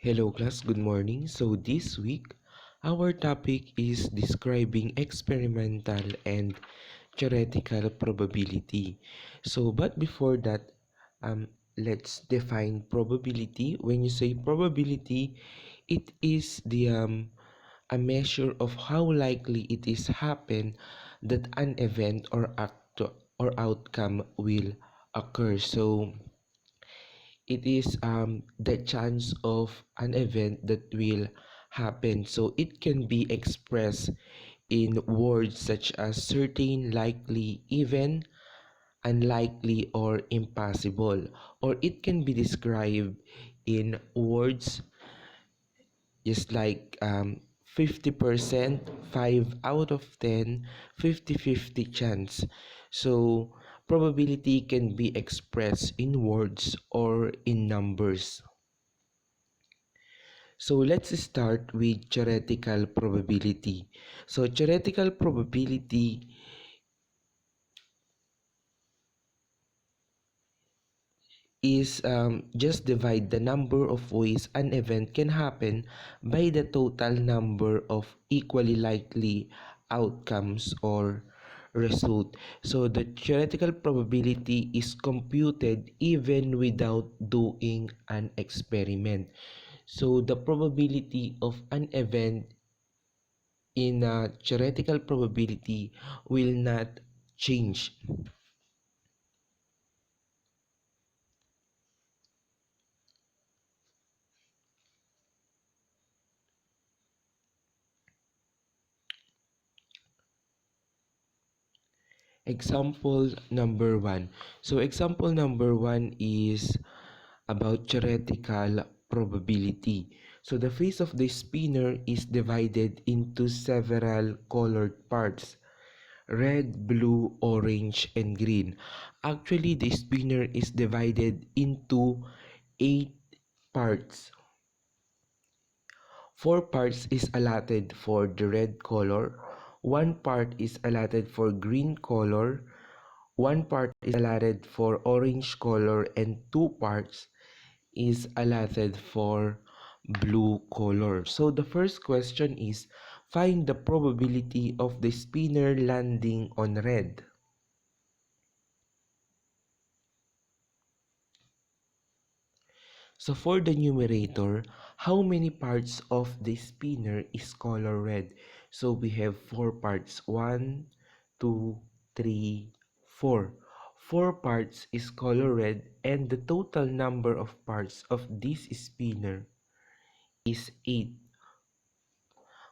Hello class, good morning. So this week, our topic is describing experimental and theoretical probability. But before that, let's define probability. When you say probability, it is a measure of how likely it is happen that an event or act or outcome will occur. So it is the chance of an event that will happen. So it can be expressed in words such as certain, likely, even, unlikely, or impossible. Or it can be described in words just like 50%, 5 out of 10, 50-50 chance. So probability can be expressed in words or in numbers. So let's start with theoretical probability. So theoretical probability is just divide the number of ways an event can happen by the total number of equally likely outcomes or result. So the theoretical probability is computed even without doing an experiment. So the probability of an event in a theoretical probability will not change. Example number one. So example number one is about theoretical probability. So the face of the spinner is divided into several colored parts: red, blue, orange, and green. Actually, the spinner is divided into 8 parts. 4 parts is allotted for the red color, 1 part is allotted for green color, 1 part is allotted for orange color, and 2 parts is allotted for blue color. So the first question is, find the probability of the spinner landing on red. So for the numerator, how many parts of the spinner is color red? So we have 4 parts. 1, 2, 3, 4. 4 parts is color red, and the total number of parts of this spinner is 8.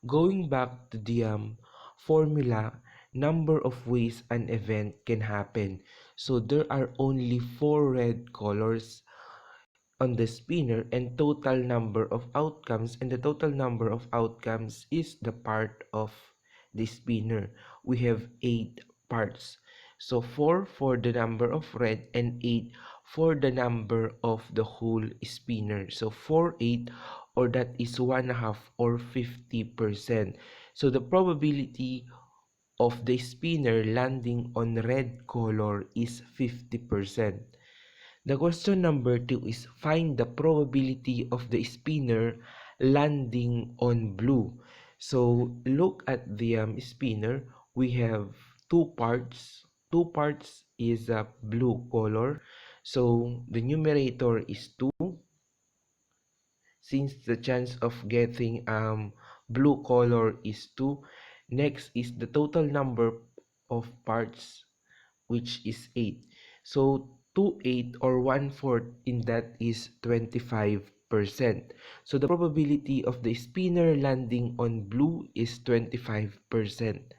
Going back to the formula, number of ways an event can happen. So there are only 4 red colors on the spinner and total number of outcomes, and the total number of outcomes is the part of the spinner. We have 8 parts, so 4 for the number of red and 8 for the number of the whole spinner. So 4 8, or that is 1/2 or 50%. So the probability of the spinner landing on red color is 50%. The question number 2 is, find the probability of the spinner landing on blue. So look at the spinner. We have 2 parts. 2 parts is a blue color. So the numerator is 2. Since the chance of getting blue color is 2. Next is the total number of parts, which is 8. So 2 8 or 1/4 in that is 25%. So the probability of the spinner landing on blue is 25%.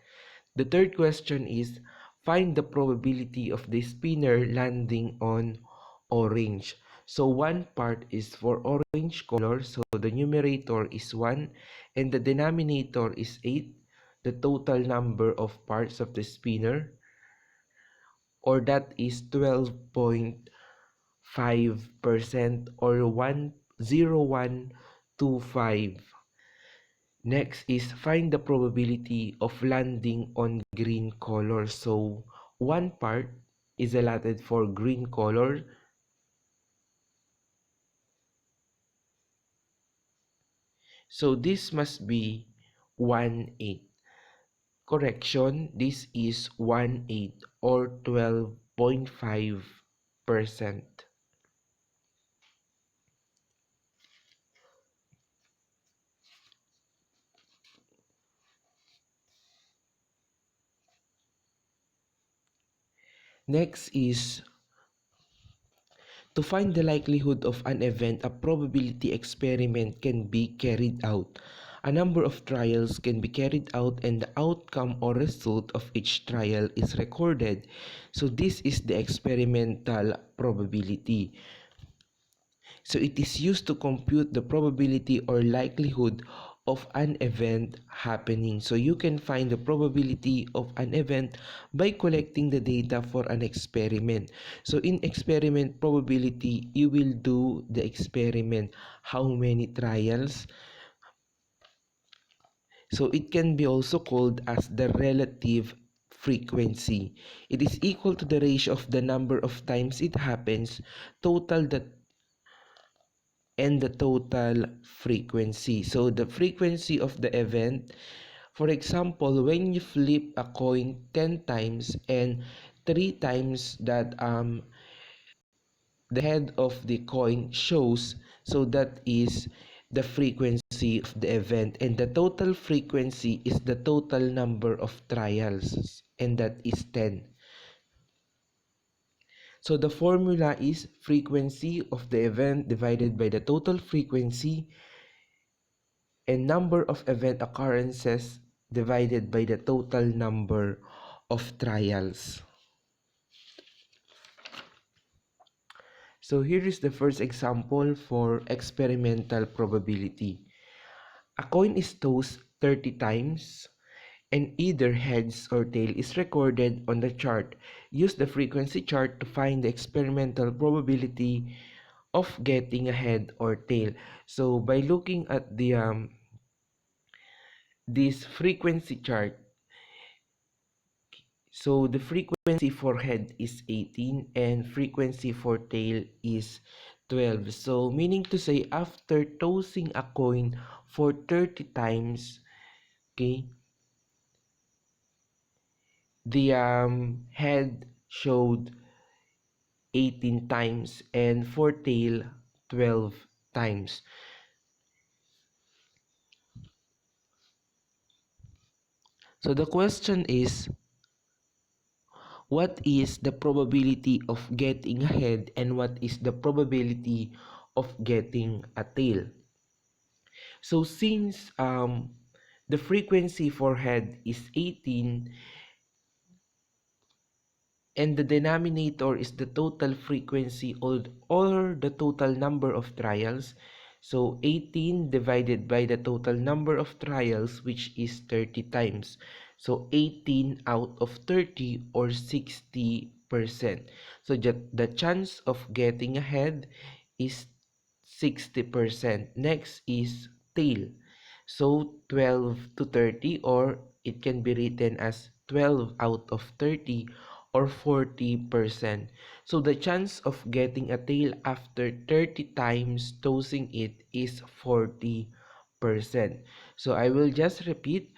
The third question is, find the probability of the spinner landing on orange. So 1 part is for orange color, so the numerator is 1 and the denominator is 8. The total number of parts of the spinner, or that is 12.5% or 10125. Next is, find the probability of landing on green color. So 1 part is allotted for green color. So this must be 1/8. Correction, this is 1/8 or 12.5%. Next is to find the likelihood of an event, a probability experiment can be carried out. A number of trials can be carried out and the outcome or result of each trial is recorded. So this is the experimental probability. So it is used to compute the probability or likelihood of an event happening. So you can find the probability of an event by collecting the data for an experiment. So in experiment probability, you will do the experiment. How many trials? So it can be also called as the relative frequency. It is equal to the ratio of the number of times it happens, total that and the total frequency. So the frequency of the event, for example, when you flip a coin 10 times and 3 times that the head of the coin shows, so that is the frequency of the event, and the total frequency is the total number of trials, and that is 10. So the formula is frequency of the event divided by the total frequency and number of event occurrences divided by the total number of trials. So here is the first example for experimental probability. A coin is tossed 30 times and either heads or tail is recorded on the chart. Use the frequency chart to find the experimental probability of getting a head or tail. So by looking at the this frequency chart, so the frequency for head is 18 and frequency for tail is 12. So meaning to say after tossing a coin for 30 times, okay, the head showed 18 times and for tail 12 times. So the question is, what is the probability of getting a head and what is the probability of getting a tail? So since the frequency for head is 18 and the denominator is the total frequency or the total number of trials, so 18 divided by the total number of trials, which is 30 times. So 18 out of 30 or 60%. So the chance of getting ahead is 60%. Next is tail. So 12 to 30, or it can be written as 12 out of 30 or 40%. So the chance of getting a tail after 30 times tossing it is 40%. So I will just repeat,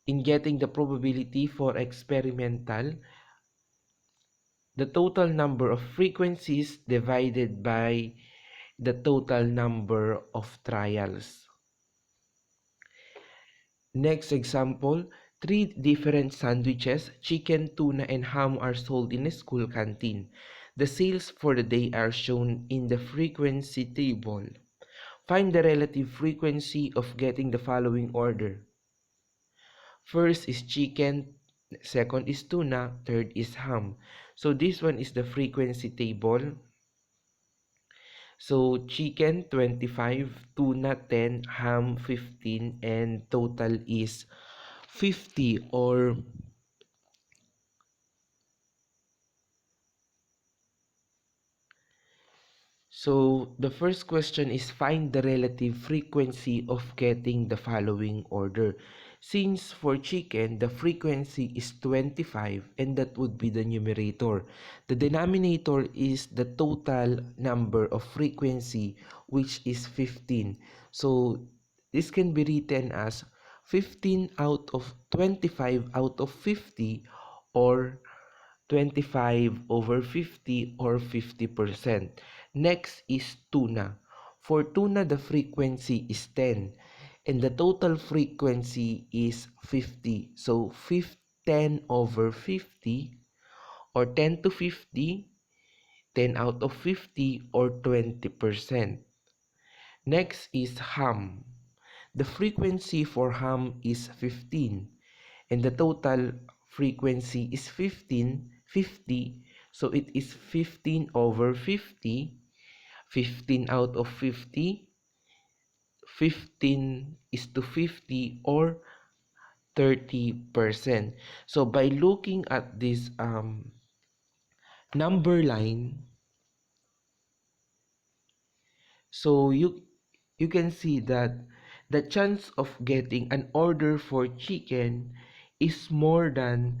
in getting the probability for experimental, the total number of frequencies divided by the total number of trials. Next example, 3 different sandwiches, chicken, tuna, and ham are sold in a school canteen. The sales for the day are shown in the frequency table. Find the relative frequency of getting the following order. First is chicken, second is tuna, third is ham. So this one is the frequency table. So chicken 25, tuna 10, ham 15, and total is 50 or so the first question is find the relative frequency of getting the following order. Since for chicken, the frequency is 25 and that would be the numerator. The denominator is the total number of frequency, which is 15. So this can be written as 15 out of 25 out of 50 or 25 over 50 or 50%. Next is tuna. For tuna, the frequency is 10 and the total frequency is 50. So 10 over 50 or 10 to 50, 10 out of 50 or 20%. Next is ham. The frequency for ham is 15 and the total frequency is 50. So it is 15 over 50, 15 out of 50, 15 is to 50 or 30%. So by looking at this number line, so you can see that the chance of getting an order for chicken is more than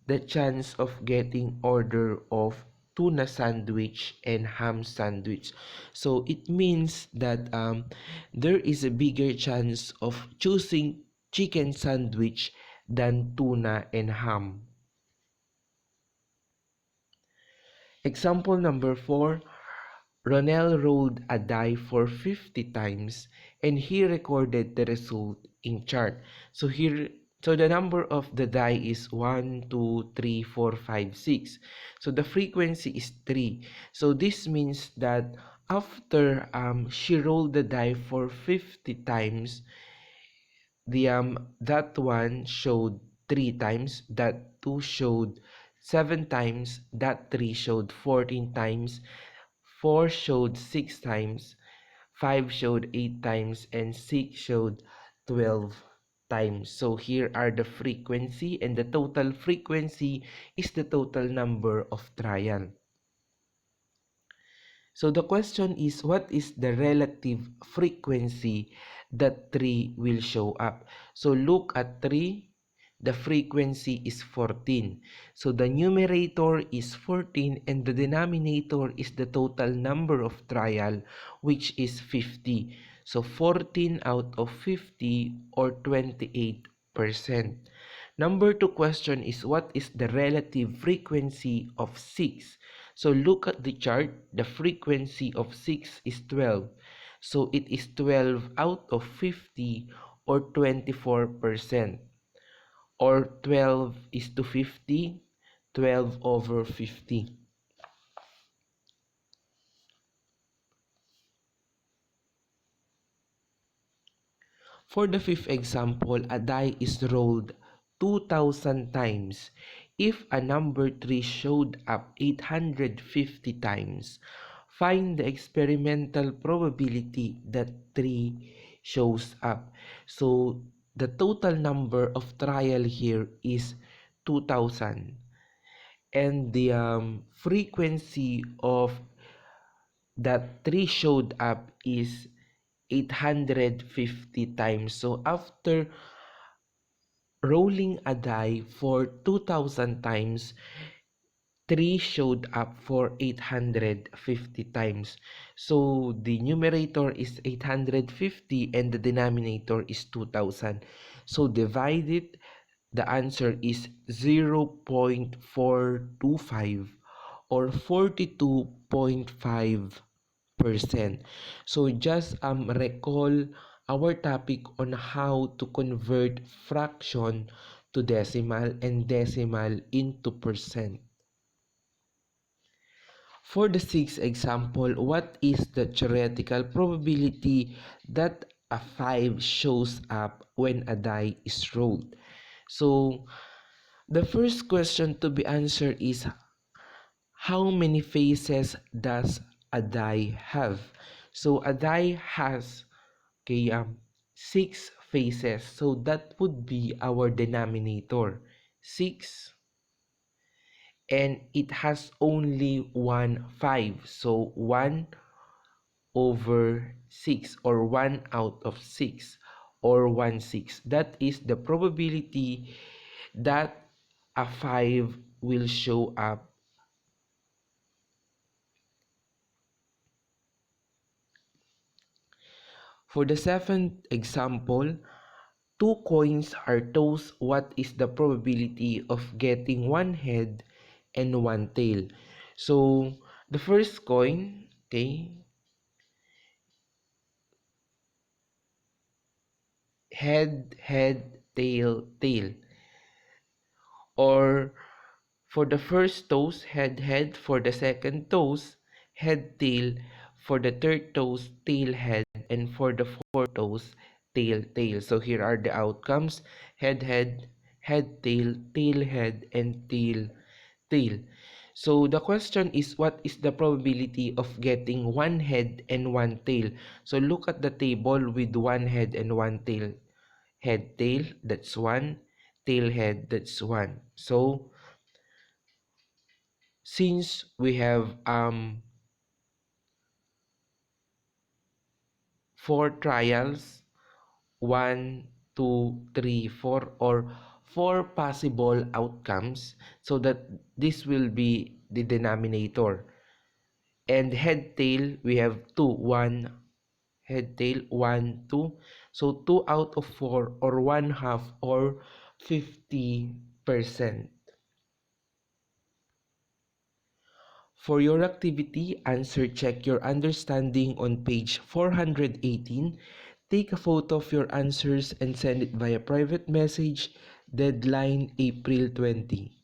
the chance of getting order of tuna sandwich and ham sandwich. So it means that there is a bigger chance of choosing chicken sandwich than tuna and ham. Example number 4. Ronnel rolled a die for 50 times and he recorded the result in chart. So the number of the die is 1, 2, 3, 4, 5, 6. So the frequency is 3. So this means that after she rolled the die for 50 times, the that one showed 3 times, that 2 showed 7 times, that 3 showed 14 times, 4 showed 6 times, 5 showed 8 times, and 6 showed 12 times. So here are the frequency, and the total frequency is the total number of trial. So the question is, what is the relative frequency that 3 will show up? So look at 3, the frequency is 14. So the numerator is 14 and the denominator is the total number of trial, which is 50. So 14 out of 50 or 28%. Number 2 question is, what is the relative frequency of 6? So look at the chart, the frequency of 6 is 12. So it is 12 out of 50 or 24%. Or 12 is to 50, 12 over 50. For the fifth example, a die is rolled 2,000 times. If a number 3 showed up 850 times, find the experimental probability that 3 shows up. So the total number of trial here is 2,000. And the frequency of that 3 showed up is 850 times. So after rolling a die for 2,000 times, 3 showed up for 850 times. So the numerator is 850 and the denominator is 2,000. So divide it, the answer is 0.425 or 42.5%. So just recall our topic on how to convert fraction to decimal and decimal into percent. For the sixth example, what is the theoretical probability that a 5 shows up when a die is rolled? So the first question to be answered is, how many faces does a die have? So a die has 6 faces. So that would be our denominator, 6. And it has only 1 5. So 1 over 6 or 1 out of 6 or 1/6. That is the probability that a 5 will show up. For the seventh example, two coins are tossed. What is the probability of getting one head and one tail? So the first coin, okay, head, tail, tail. Or for the first toss, head, for the second toss, head, tail, for the third toss, tail, head, and for the fourth toss, tail, tail. So here are the outcomes: head, tail, head, and tail, tail. So the question is, what is the probability of getting one head and one tail? So look at the table with one head and one tail. Head, tail, that's one. Tail, head, that's one. So since we have four trials, one, two, three, four, or four possible outcomes, so that this will be the denominator. And head tail, we have two, one, head tail, one, two. So two out of four, or one half, or 50%. For your activity, answer check your understanding on page 418. Take a photo of your answers and send it via private message. Deadline April 20.